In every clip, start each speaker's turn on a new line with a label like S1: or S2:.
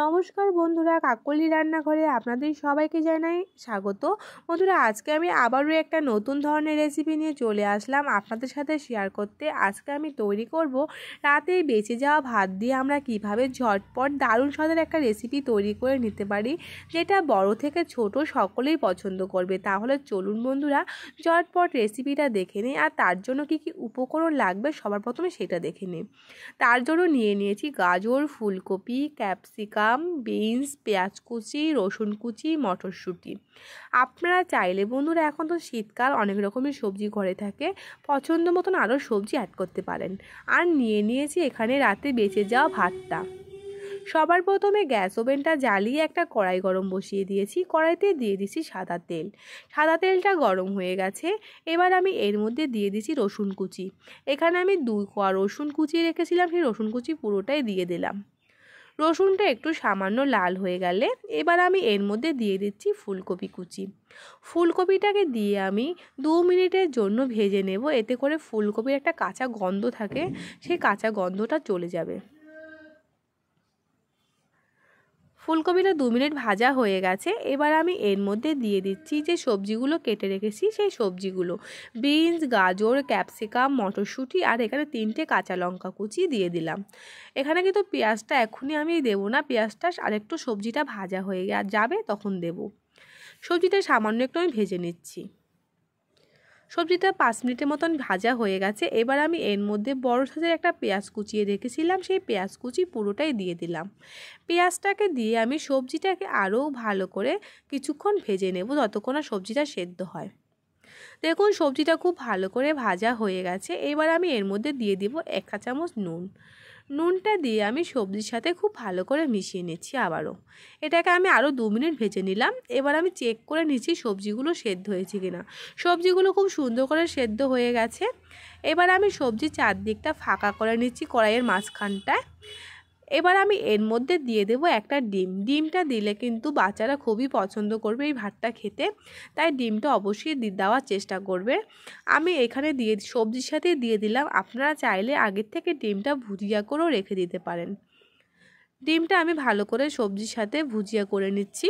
S1: নমস্কার বন্ধুরা, কাকলি রান্নাঘরে আপনাদের সবাইকে জানাই স্বাগত। বন্ধুরা, আজকে আমি আবারও একটা নতুন ধরনের রেসিপি নিয়ে চলে আসলাম আপনাদের সাথে শেয়ার করতে। আজকে আমি তৈরি করব রাতে বেঁচে যাওয়া ভাত দিয়ে আমরা কিভাবে ঝটপট দারুণ স্বাদের একটা রেসিপি তৈরি করে নিতে পারি, যেটা বড় থেকে ছোট সকলেই পছন্দ করবে। তাহলে চলুন বন্ধুরা, ঝটপট রেসিপিটা দেখে নিই। আর তার জন্য কি কি উপকরণ লাগবে সবার প্রথমে সেটা দেখে নিই। তার জন্য নিয়ে নিয়েছি গাজর, ফুলকপি, ক্যাপসিকাম, বিনস, পেঁয়াজ কুচি, রসুন কুচি, মটরশুঁটি। আপনারা চাইলে বন্ধুরা, এখন তো শীতকাল, অনেক রকমের সবজি ঘরে থাকে, পছন্দ মতন আরও সবজি অ্যাড করতে পারেন। আর নিয়ে নিয়েছি এখানে রাতে বেঁচে যাওয়া ভাতটা। সবার প্রথমে গ্যাস ওভেনটা জ্বালিয়ে একটা কড়াই গরম বসিয়ে দিয়েছি। কড়াইতে দিয়ে দিচ্ছি সাদা তেল। সাদা তেলটা গরম হয়ে গেছে। এবার আমি এর মধ্যে দিয়ে দিচ্ছি রসুন কুচি। এখানে আমি 2 কোয়া রসুন কুচি রেখেছিলাম, সেই রসুন কুচি পুরোটাই দিয়ে দিলাম। রসুনটা একটু সামান্য লাল হয়ে গেলে এবার আমি এর মধ্যে দিয়ে দিচ্ছি ফুলকপি কুচি। ফুলকপিটাকে দিয়ে আমি 2 মিনিটের জন্য ভেজে নেব। এতে করে ফুলকপির একটা কাঁচা গন্ধ থাকে, সেই কাঁচা গন্ধটা চলে যাবে। ফুলকপিটা 2 মিনিট ভাজা হয়ে গেছে। এবার আমি এর মধ্যে দিয়ে দিচ্ছি যে সবজিগুলো কেটে রেখেছি, সেই সবজিগুলো বিনস, গাজর, ক্যাপসিকাম, মটরশুঁটি আর এখানে 3টে কাঁচা লঙ্কা কুচি দিয়ে দিলাম। এখানে কিন্তু পেঁয়াজটা এখনই আমি দেবো না, পেঁয়াজটা আরেকটু সবজিটা ভাজা হয়ে যাবে তখন দেব। সবজিটা সামান্য একটু আমি ভেজে নিচ্ছি। সবজিটা 5 মিনিটের মতন ভাজা হয়ে গেছে। এবার আমি এর মধ্যে বড় সাইজের একটা পেঁয়াজ কুচিয়ে রেখেছিলাম, সেই পেঁয়াজ কুচি পুরোটাই দিয়ে দিলাম। পেঁয়াজটাকে দিয়ে আমি সবজিটাকে আরও ভালো করে কিছুক্ষণ ভেজে নেব, যতক্ষণ না সবজিটা সেদ্ধ হয়। দেখুন, সবজিটা খুব ভালো করে ভাজা হয়ে গেছে। এবার আমি এর মধ্যে দিয়ে দিব 1 চা চামচ নুন। নুনটা দিয়ে আমি সবজির সাথে খুব ভালো করে মিশিয়ে নিচ্ছি আবারও। এটাকে আমি আরও 2 মিনিট ভেজে নিলাম। এবার আমি চেক করে নিচ্ছি সবজিগুলো সেদ্ধ হয়েছে কিনা। সবজিগুলো খুব সুন্দর করে সেদ্ধ হয়ে গেছে। এবার আমি সবজির চারদিকটা ফাঁকা করে নিচ্ছি কড়াইয়ের মাঝখানটায়। এবার আমি এর মধ্যে দিয়ে দেব একটা ডিম। ডিমটা দিলে কিন্তু বাচ্চারা খুবই পছন্দ করবে এই ভাতটা খেতে, তাই ডিমটা অবশ্যই দেওয়ার চেষ্টা করবে। আমি এখানে সবজির সাথে দিয়ে দিলাম। আপনারা চাইলে আগের থেকে ডিমটা ভুজিয়া করেও রেখে দিতে পারেন। ডিমটা আমি ভালো করে সবজির সাথে ভুজিয়া করে নিচ্ছি।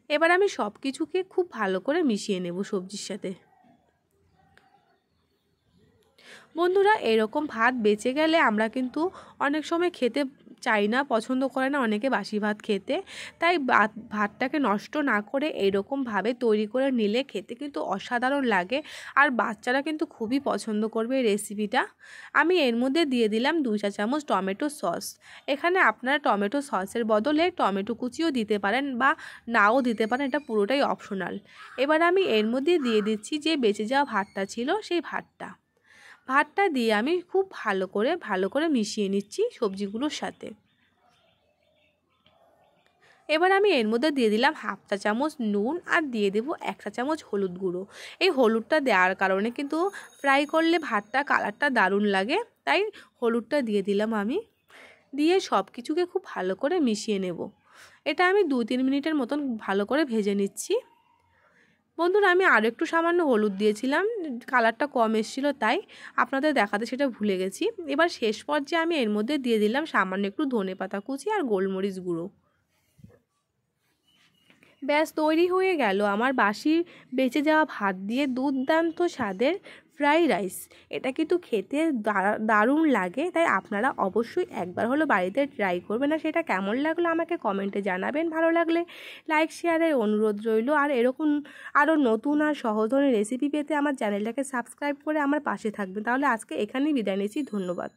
S1: এবার আমি সব কিছুকে খুব ভালো করে মিশিয়ে নেব সবজির সাথে। বন্ধুরা, এরকম ভাত বেঁচে গেলে আমরা কিন্তু অনেক সময় খেতে চাই না, পছন্দ করে না অনেকে বাসি ভাত খেতে, তাই ভাতটাকে নষ্ট না করে এরকমভাবে তৈরি করে নিলে খেতে কিন্তু অসাধারণ লাগে। আর বাচ্চারা কিন্তু খুবই পছন্দ করবে এই রেসিপিটা। আমি এর মধ্যে দিয়ে দিলাম 2 চা চামচ টমেটো সস। এখানে আপনারা টমেটো সসের বদলে টমেটো কুচিও দিতে পারেন বা নাও দিতে পারেন, এটা পুরোটাই অপশনাল। এবার আমি এর মধ্যে দিয়ে দিচ্ছি যে বেঁচে যাওয়া ভাতটা ছিল, সেই ভাতটা দিয়ে আমি খুব ভালো করে মিশিয়ে নিচ্ছি সবজিগুলোর সাথে। এবার আমি এর মধ্যে দিয়ে দিলাম 1/2 চা চামচ নুন আর দিয়ে দেব 1 চা চামচ হলুদ গুঁড়ো। এই হলুদটা দেওয়ার কারণে কিন্তু ফ্রাই করলে ভাতটা কালারটা দারুণ লাগে, তাই হলুদটা দিয়ে দিলাম আমি। দিয়ে সব কিছুকে খুব ভালো করে মিশিয়ে নেব। এটা আমি 2-3 মিনিটের মতন ভালো করে ভেজে নিচ্ছি। বন্ধুরা, আমি আরও একটু সামান্য হলুদ দিয়েছিলাম, কালারটা কম এসেছিলো, তাই আপনাদের দেখাতে সেটা ভুলে গেছি। এবার শেষ পর্যায়ে আমি এর মধ্যে দিয়ে দিলাম সামান্য একটু ধনেপাতা কুচি আর গোলমরিচ গুঁড়ো। ব্যাস, তৈরি হয়ে গেল আমার বাসি বেঁচে যাওয়া ভাত দিয়ে দুর্দান্ত স্বাদের ফ্রাই রাইস। এটা কিন্তু খেতে দারুণ লাগে, তাই আপনারা অবশ্যই একবার হলো বাড়িতে ট্রাই করবেন। আর সেটা কেমন লাগলো আমাকে কমেন্টে জানাবেন। ভালো লাগলে লাইক শেয়ারের অনুরোধ রইল। আর এরকম আরও নতুন আর সহজ ধরনের রেসিপি পেতে আমার চ্যানেলটাকে সাবস্ক্রাইব করে আমার পাশে থাকবেন। তাহলে আজকে এখানেই বিদায় নিচ্ছি। ধন্যবাদ।